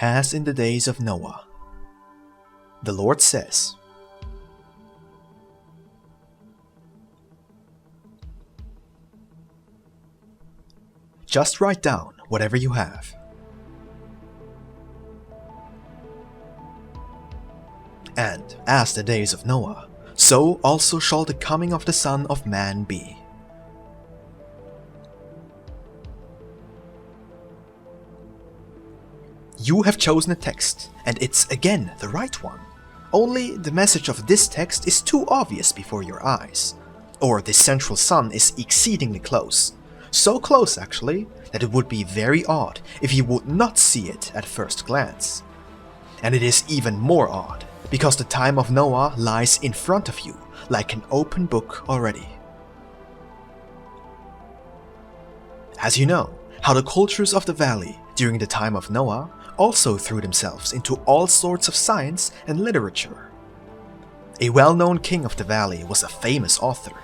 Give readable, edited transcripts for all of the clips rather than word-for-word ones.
As in the days of Noah. The Lord says, just write down whatever you have. And as the days of Noah, so also shall the coming of the Son of Man be. You have chosen a text, and it's again the right one. Only the message of this text is too obvious before your eyes. Or the central sun is exceedingly close. So close actually, that it would be very odd if you would not see it at first glance. And it is even more odd, because the time of Noah lies in front of you, like an open book already. As you know, how the cultures of the valley during the time of Noah also threw themselves into all sorts of science and literature. A well-known king of the valley was a famous author.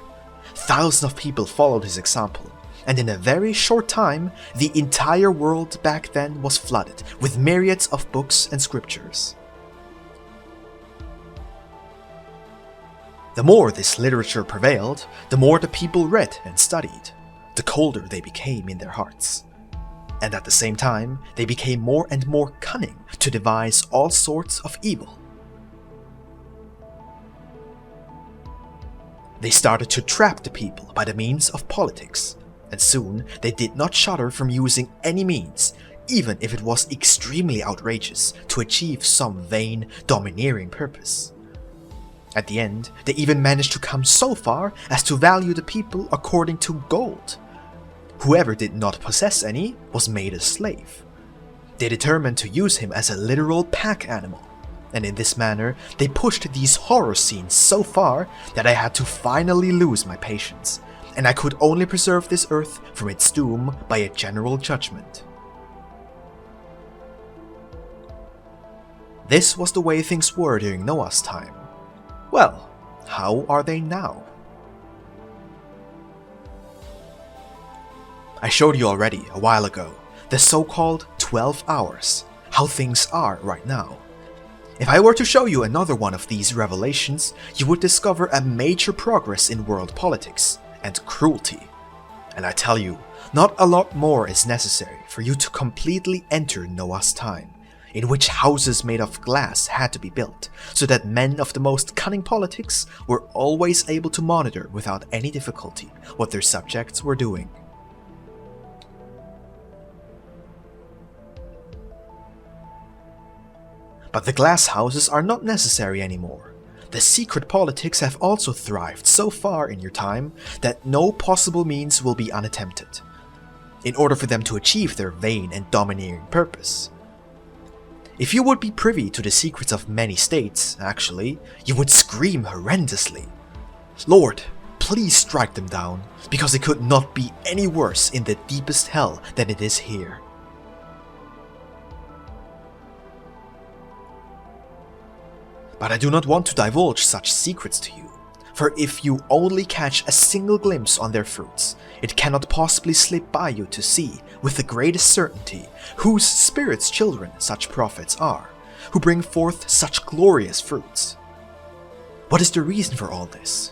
Thousands of people followed his example, and in a very short time, the entire world back then was flooded with myriads of books and scriptures. The more this literature prevailed, the more the people read and studied, the colder they became in their hearts. And at the same time, they became more and more cunning to devise all sorts of evil. They started to trap the people by the means of politics, and soon they did not shudder from using any means, even if it was extremely outrageous, to achieve some vain, domineering purpose. At the end, they even managed to come so far as to value the people according to gold. Whoever did not possess any was made a slave. They determined to use him as a literal pack animal, and in this manner they pushed these horror scenes so far that I had to finally lose my patience, and I could only preserve this earth from its doom by a general judgment. This was the way things were during Noah's time. Well, how are they now? I showed you already a while ago the so-called 12 hours, how things are right now. If I were to show you another one of these revelations, you would discover a major progress in world politics and cruelty. And I tell you, not a lot more is necessary for you to completely enter Noah's time, in which houses made of glass had to be built, so that men of the most cunning politics were always able to monitor without any difficulty what their subjects were doing. But the glass houses are not necessary anymore. The secret politics have also thrived so far in your time that no possible means will be unattempted, in order for them to achieve their vain and domineering purpose. If you would be privy to the secrets of many states, actually, you would scream horrendously, "Lord, please strike them down, because it could not be any worse in the deepest hell than it is here." But I do not want to divulge such secrets to you, for if you only catch a single glimpse on their fruits, it cannot possibly slip by you to see, with the greatest certainty, whose spirits' children such prophets are, who bring forth such glorious fruits. What is the reason for all this?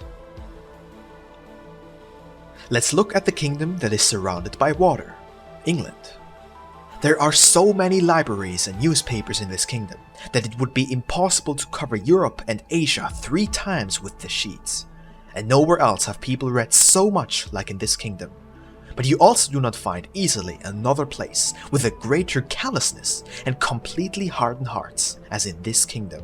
Let's look at the kingdom that is surrounded by water, England. There are so many libraries and newspapers in this kingdom that it would be impossible to cover Europe and Asia 3 times with the sheets, and nowhere else have people read so much like in this kingdom. But you also do not find easily another place with a greater callousness and completely hardened hearts as in this kingdom.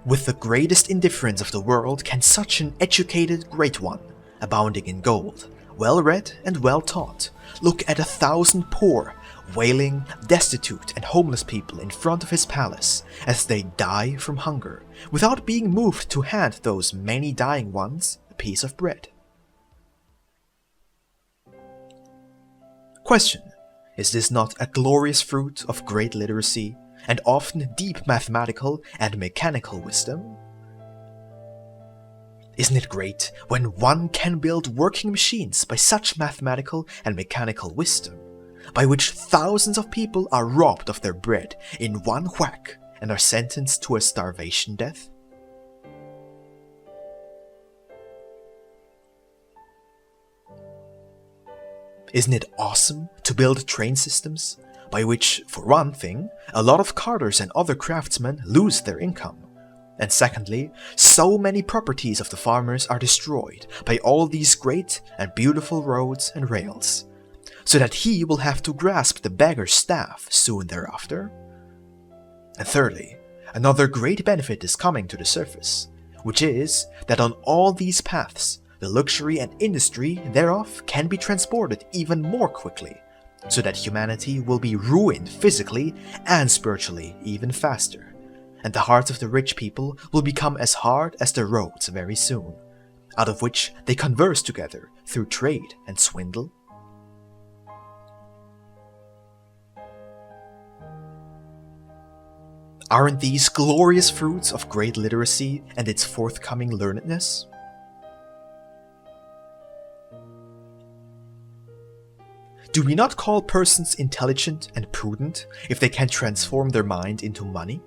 With the greatest indifference of the world can such an educated great one, abounding in gold, well-read and well-taught, look at 1,000 poor, wailing, destitute and homeless people in front of his palace as they die from hunger, without being moved to hand those many dying ones a piece of bread. Question: is this not a glorious fruit of great literacy and often deep mathematical and mechanical wisdom? Isn't it great when one can build working machines by such mathematical and mechanical wisdom, by which thousands of people are robbed of their bread in one whack and are sentenced to a starvation death? Isn't it awesome to build train systems by which, for one thing, a lot of carters and other craftsmen lose their income? And secondly, so many properties of the farmers are destroyed by all these great and beautiful roads and rails, so that he will have to grasp the beggar's staff soon thereafter? And thirdly, another great benefit is coming to the surface, which is that on all these paths, the luxury and industry thereof can be transported even more quickly, so that humanity will be ruined physically and spiritually even faster, and the hearts of the rich people will become as hard as the roads very soon, out of which they converse together through trade and swindle. Aren't these glorious fruits of great literacy and its forthcoming learnedness? Do we not call persons intelligent and prudent if they can transform their mind into money?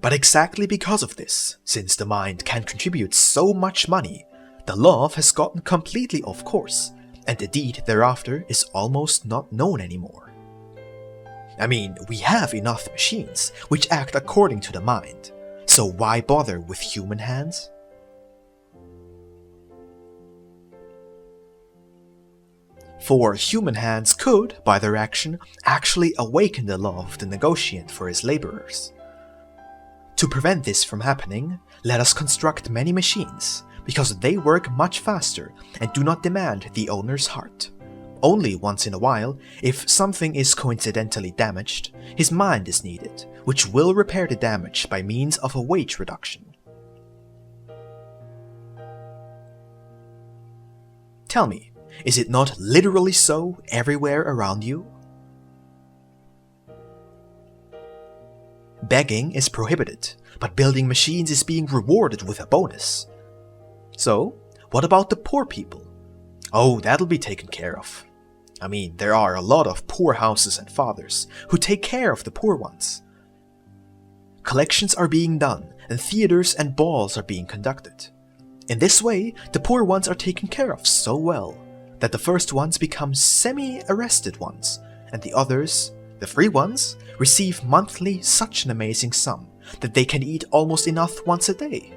But exactly because of this, since the mind can contribute so much money, the love has gotten completely off course, and the deed thereafter is almost not known anymore. I mean, we have enough machines which act according to the mind, so why bother with human hands? For human hands could, by their action, actually awaken the love of the negotiant for his laborers. To prevent this from happening, let us construct many machines, because they work much faster and do not demand the owner's heart. Only once in a while, if something is coincidentally damaged, his mind is needed, which will repair the damage by means of a wage reduction. Tell me, is it not literally so everywhere around you? Begging is prohibited, but building machines is being rewarded with a bonus. So, what about the poor people? Oh, that'll be taken care of. I mean, there are a lot of poor houses and fathers who take care of the poor ones. Collections are being done, and theaters and balls are being conducted. In this way, the poor ones are taken care of so well that the first ones become semi-arrested ones, and the others, the free ones, receive monthly such an amazing sum that they can eat almost enough once a day.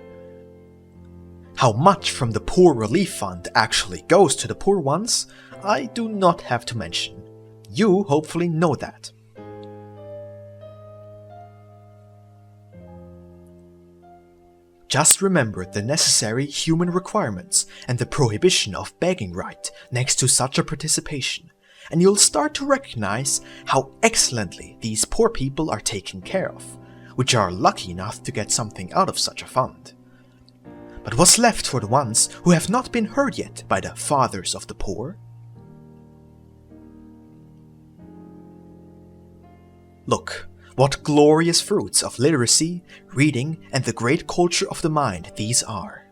How much from the Poor Relief Fund actually goes to the poor ones, I do not have to mention. You hopefully know that. Just remember the necessary human requirements and the prohibition of begging right next to such a participation, and you'll start to recognize how excellently these poor people are taken care of, which are lucky enough to get something out of such a fund. But what's left for the ones who have not been heard yet by the fathers of the poor? Look, what glorious fruits of literacy, reading, and the great culture of the mind these are.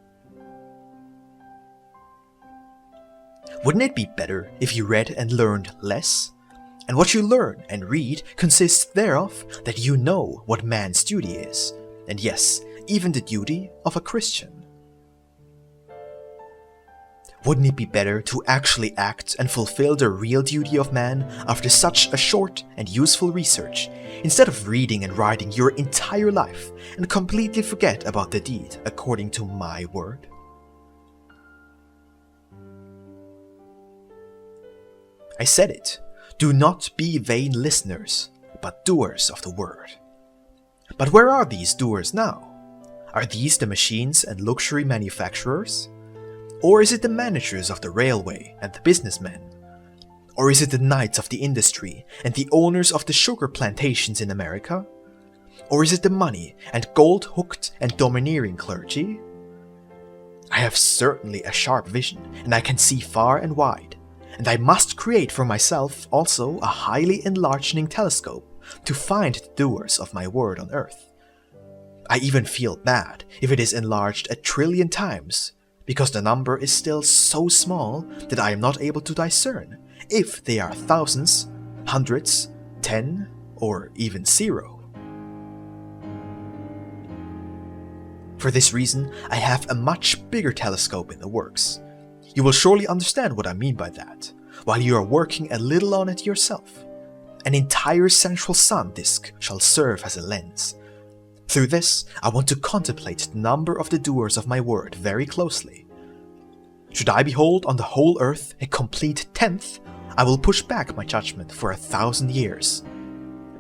Wouldn't it be better if you read and learned less? And what you learn and read consists thereof that you know what man's duty is, and yes, even the duty of a Christian. Wouldn't it be better to actually act and fulfill the real duty of man after such a short and useful research, instead of reading and writing your entire life and completely forget about the deed according to my word? I said it. Do not be vain listeners, but doers of the word. But where are these doers now? Are these the machines and luxury manufacturers? Or is it the managers of the railway and the businessmen? Or is it the knights of the industry and the owners of the sugar plantations in America? Or is it the money and gold-hooked and domineering clergy? I have certainly a sharp vision, and I can see far and wide, and I must create for myself also a highly enlarging telescope to find the doers of my word on earth. I even feel bad if it is enlarged 1 trillion times, because the number is still so small that I am not able to discern if they are thousands, hundreds, 10, or even 0. For this reason, I have a much bigger telescope in the works. You will surely understand what I mean by that, while you are working a little on it yourself. An entire central sun disk shall serve as a lens. Through this, I want to contemplate the number of the doers of my word very closely. Should I behold on the whole earth a complete tenth, I will push back my judgment for 1,000 years.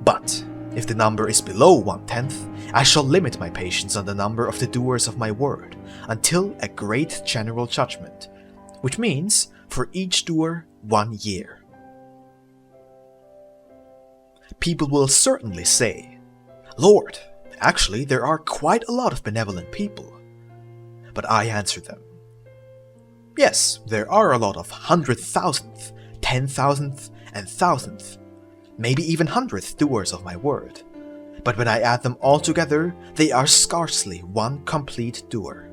But if the number is below 1/10, I shall limit my patience on the number of the doers of my word until a great general judgment, which means for each doer 1 year. People will certainly say, "Lord, actually there are quite a lot of benevolent people." But I answer them, yes, there are a lot of 100,000th, 10,000th, and 1,000th, maybe even 100th doers of my word, but when I add them all together, they are scarcely one complete doer.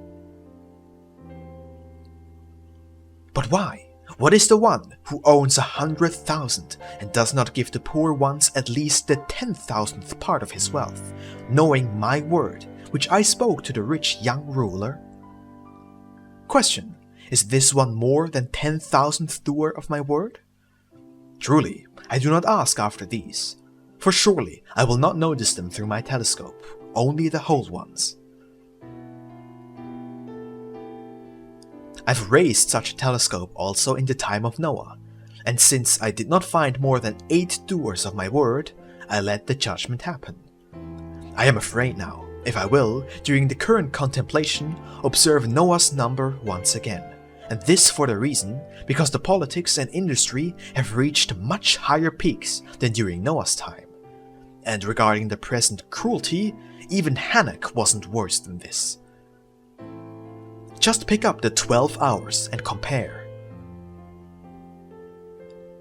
But why? What is the one who owns 100,000 and does not give the poor ones at least the 10,000th part of his wealth, knowing my word, which I spoke to the rich young ruler? Question: is this one more than 10,000th doer of my word? Truly, I do not ask after these, for surely I will not notice them through my telescope, only the whole ones. I've raised such a telescope also in the time of Noah, and since I did not find more than 8 doers of my word, I let the judgment happen. I am afraid now, if I will, during the current contemplation, observe Noah's number once again, and this for the reason because the politics and industry have reached much higher peaks than during Noah's time. And regarding the present cruelty, even Hannock wasn't worse than this. Just pick up the 12 hours and compare.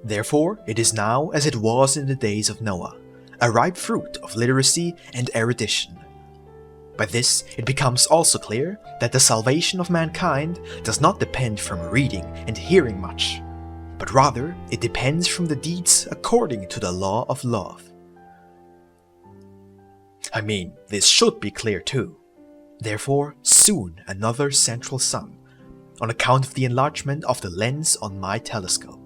Therefore, it is now as it was in the days of Noah, a ripe fruit of literacy and erudition. By this, it becomes also clear that the salvation of mankind does not depend from reading and hearing much, but rather it depends from the deeds according to the law of love. I mean, this should be clear too. Therefore, soon another central sun, on account of the enlargement of the lens on my telescope.